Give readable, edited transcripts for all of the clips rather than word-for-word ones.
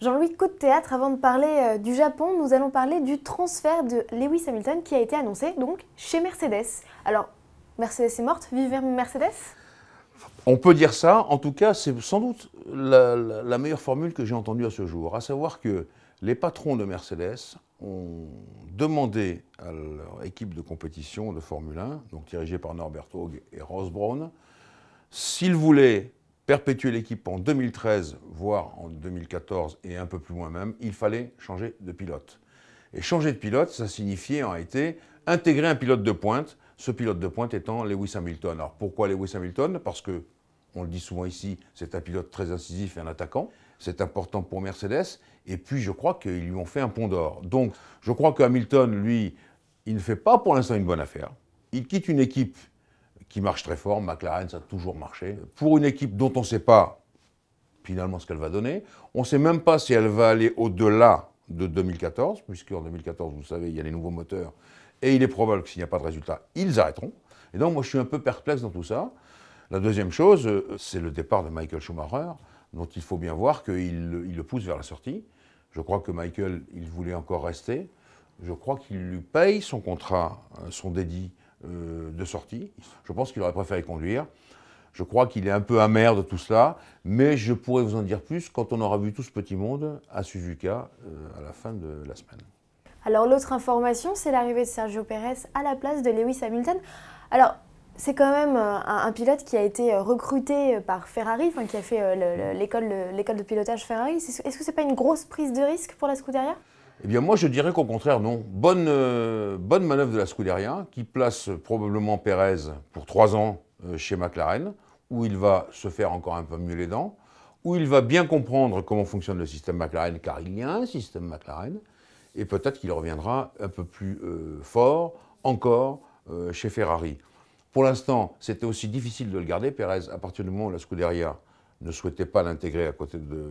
Jean-Louis, coup de théâtre, avant de parler du Japon, nous allons parler du transfert de Lewis Hamilton qui a été annoncé donc chez Mercedes. Alors, Mercedes est morte, vive Mercedes? On peut dire ça, en tout cas, c'est sans doute la meilleure formule que j'ai entendue à ce jour, à savoir que les patrons de Mercedes ont demandé à leur équipe de compétition de Formule 1, donc dirigée par Norbert Haug et Ross Brawn, s'ils voulaient perpétuer l'équipe en 2013, voire en 2014 et un peu plus loin même, il fallait changer de pilote. Et changer de pilote, ça signifiait en réalité intégrer un pilote de pointe, ce pilote de pointe étant Lewis Hamilton. Alors pourquoi Lewis Hamilton? Parce que, on le dit souvent ici, c'est un pilote très incisif et un attaquant. C'est important pour Mercedes. Et puis je crois qu'ils lui ont fait un pont d'or. Donc je crois que Hamilton, lui, il ne fait pas pour l'instant une bonne affaire. Il quitte une équipe qui marche très fort. McLaren, ça a toujours marché. Pour une équipe dont on ne sait pas finalement ce qu'elle va donner. On ne sait même pas si elle va aller au-delà de 2014, puisqu'en 2014, vous savez, il y a les nouveaux moteurs. Et il est probable que s'il n'y a pas de résultat, ils arrêteront. Et donc moi, je suis un peu perplexe dans tout ça. La deuxième chose, c'est le départ de Michael Schumacher, dont il faut bien voir qu'il le pousse vers la sortie. Je crois que Michael, il voulait encore rester. Je crois qu'il lui paye son contrat, son dédit de sortie. Je pense qu'il aurait préféré conduire. Je crois qu'il est un peu amer de tout cela, mais je pourrais vous en dire plus quand on aura vu tout ce petit monde à Suzuka à la fin de la semaine. Alors l'autre information, c'est l'arrivée de Sergio Pérez à la place de Lewis Hamilton. Alors, c'est quand même un pilote qui a été recruté par Ferrari, enfin, qui a fait l'école de pilotage Ferrari. Est-ce que c'est pas une grosse prise de risque pour la Scuderia? Eh bien moi je dirais qu'au contraire non. Bonne manœuvre de la Scuderia qui place probablement Pérez pour 3 ans chez McLaren, où il va se faire encore un peu mieux les dents, où il va bien comprendre comment fonctionne le système McLaren, car il y a un système McLaren, et peut-être qu'il reviendra un peu plus fort encore chez Ferrari. Pour l'instant, c'était aussi difficile de le garder, Pérez, à partir du moment où la Scuderia ne souhaitait pas l'intégrer à côté de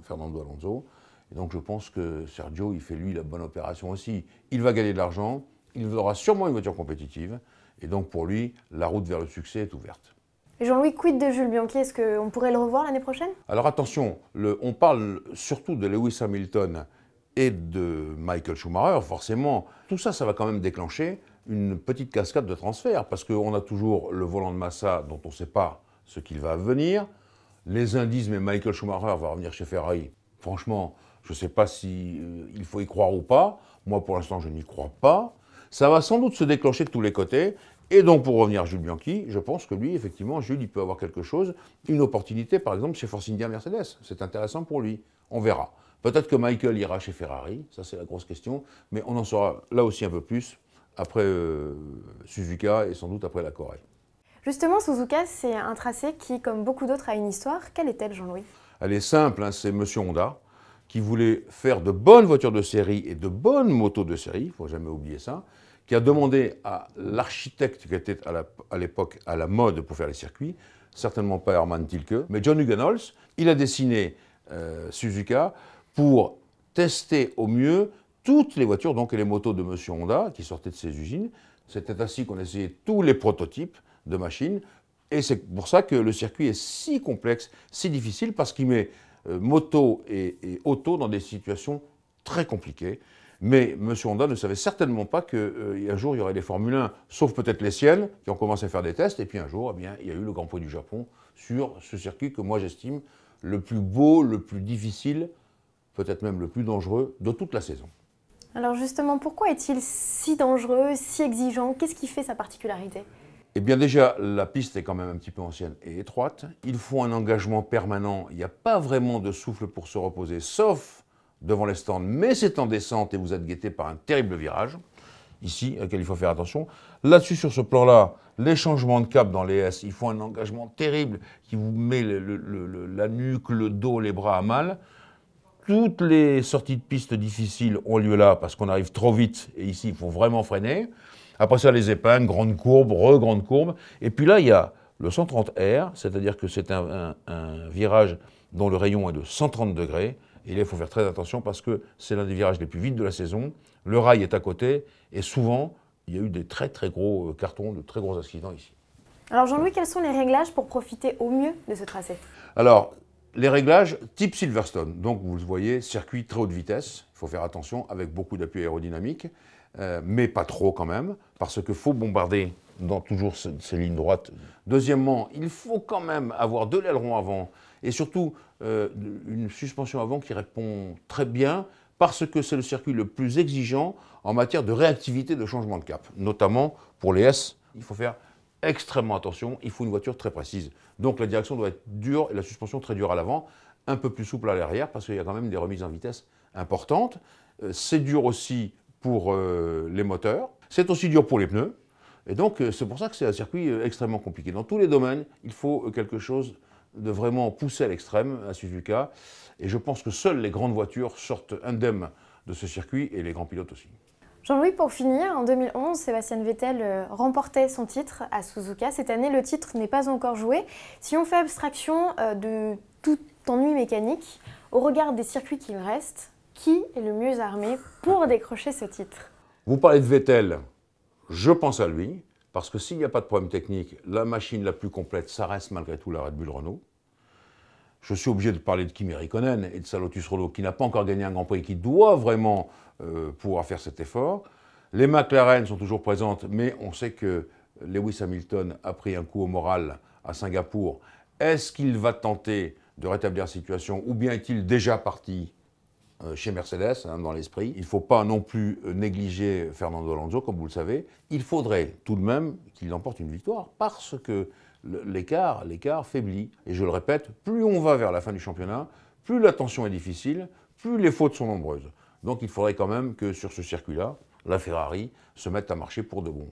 Fernando Alonso. Et donc je pense que Sergio, il fait lui la bonne opération aussi. Il va gagner de l'argent, il aura sûrement une voiture compétitive, et donc pour lui, la route vers le succès est ouverte. Jean-Louis, quid de Jules Bianchi? Est-ce qu'on pourrait le revoir l'année prochaine? Alors attention, on parle surtout de Lewis Hamilton et de Michael Schumacher, forcément. Tout ça, ça va quand même déclencher une petite cascade de transferts, parce qu'on a toujours le volant de Massa dont on ne sait pas ce qu'il va venir. Les indices, mais Michael Schumacher va revenir chez Ferrari. Franchement, je ne sais pas s'il faut y croire ou pas. Moi, pour l'instant, je n'y crois pas. Ça va sans doute se déclencher de tous les côtés. Et donc, pour revenir à Jules Bianchi, je pense que lui, effectivement, Jules, il peut avoir quelque chose, une opportunité, par exemple, chez Force India Mercedes. C'est intéressant pour lui. On verra. Peut-être que Michael ira chez Ferrari, ça c'est la grosse question, mais on en saura là aussi un peu plus après Suzuka et sans doute après la Corée. Justement, Suzuka, c'est un tracé qui, comme beaucoup d'autres, a une histoire. Quelle est-elle, Jean-Louis? Elle est simple, hein, c'est Monsieur Honda qui voulait faire de bonnes voitures de série et de bonnes motos de série, il ne faut jamais oublier ça, qui a demandé à l'architecte qui était à l'époque à la mode pour faire les circuits, certainement pas Hermann Tilke, mais John Hugenholz, il a dessiné Suzuka pour tester au mieux toutes les voitures, donc les motos de Monsieur Honda qui sortaient de ses usines. C'était ainsi qu'on essayait tous les prototypes de machines. Et c'est pour ça que le circuit est si complexe, si difficile, parce qu'il met moto et auto dans des situations très compliquées. Mais M. Honda ne savait certainement pas qu'un jour il y aurait des Formule 1, sauf peut-être les siennes, qui ont commencé à faire des tests. Et puis un jour, eh bien, il y a eu le Grand Prix du Japon sur ce circuit que moi j'estime le plus beau, le plus difficile, peut-être même le plus dangereux de toute la saison. Alors justement, pourquoi est-il si dangereux, si exigeant? Qu'est-ce qui fait sa particularité? Eh bien déjà, la piste est quand même un petit peu ancienne et étroite. Il faut un engagement permanent. Il n'y a pas vraiment de souffle pour se reposer, sauf devant les stands. Mais c'est en descente et vous êtes guetté par un terrible virage, ici, auquel il faut faire attention. Là-dessus, sur ce plan-là, les changements de cap dans les S, il faut un engagement terrible qui vous met la nuque, le dos, les bras à mal. Toutes les sorties de piste difficiles ont lieu là parce qu'on arrive trop vite et ici, il faut vraiment freiner. Après ça, les épingles, grande courbe, re-grande courbe. Et puis là, il y a le 130R, c'est-à-dire que c'est un virage dont le rayon est de 130 degrés. Et là, il faut faire très attention parce que c'est l'un des virages les plus vides de la saison. Le rail est à côté et souvent, il y a eu des très très gros cartons, de très gros accidents ici. Alors Jean-Louis, quels sont les réglages pour profiter au mieux de ce tracé? Alors, Les réglages type Silverstone, donc vous le voyez, circuit très haute vitesse, il faut faire attention avec beaucoup d'appui aérodynamique, mais pas trop quand même, parce qu'il faut bombarder dans toujours ces lignes droites. Deuxièmement, il faut quand même avoir de l'aileron avant et surtout une suspension avant qui répond très bien parce que c'est le circuit le plus exigeant en matière de réactivité de changement de cap, notamment pour les S. Il faut faire extrêmement attention, il faut une voiture très précise. Donc la direction doit être dure et la suspension très dure à l'avant, un peu plus souple à l'arrière parce qu'il y a quand même des remises en vitesse importantes. C'est dur aussi pour les moteurs, c'est aussi dur pour les pneus. Et donc c'est pour ça que c'est un circuit extrêmement compliqué. Dans tous les domaines, il faut quelque chose de vraiment poussé à l'extrême à Suzuka. Et je pense que seules les grandes voitures sortent indemnes de ce circuit et les grands pilotes aussi. Jean-Louis, pour finir, en 2011, Sébastien Vettel remportait son titre à Suzuka. Cette année, le titre n'est pas encore joué. Si on fait abstraction de tout ennui mécanique, au regard des circuits qu'il reste, qui est le mieux armé pour décrocher ce titre? Vous parlez de Vettel, je pense à lui, parce que s'il n'y a pas de problème technique, la machine la plus complète, ça reste malgré tout la Red Bull Renault. Je suis obligé de parler de Kimi Räikkönen et de sa Lotus Renault qui n'a pas encore gagné un Grand Prix et qui doit vraiment pouvoir faire cet effort. Les McLaren sont toujours présentes, mais on sait que Lewis Hamilton a pris un coup au moral à Singapour. Est-ce qu'il va tenter de rétablir la situation ou bien est-il déjà parti chez Mercedes, dans l'esprit? Il ne faut pas non plus négliger Fernando Alonso, comme vous le savez. Il faudrait tout de même qu'il emporte une victoire parce que l'écart faiblit. Et je le répète, plus on va vers la fin du championnat, plus la tension est difficile, plus les fautes sont nombreuses. Donc il faudrait quand même que sur ce circuit-là, la Ferrari se mette à marcher pour de bon.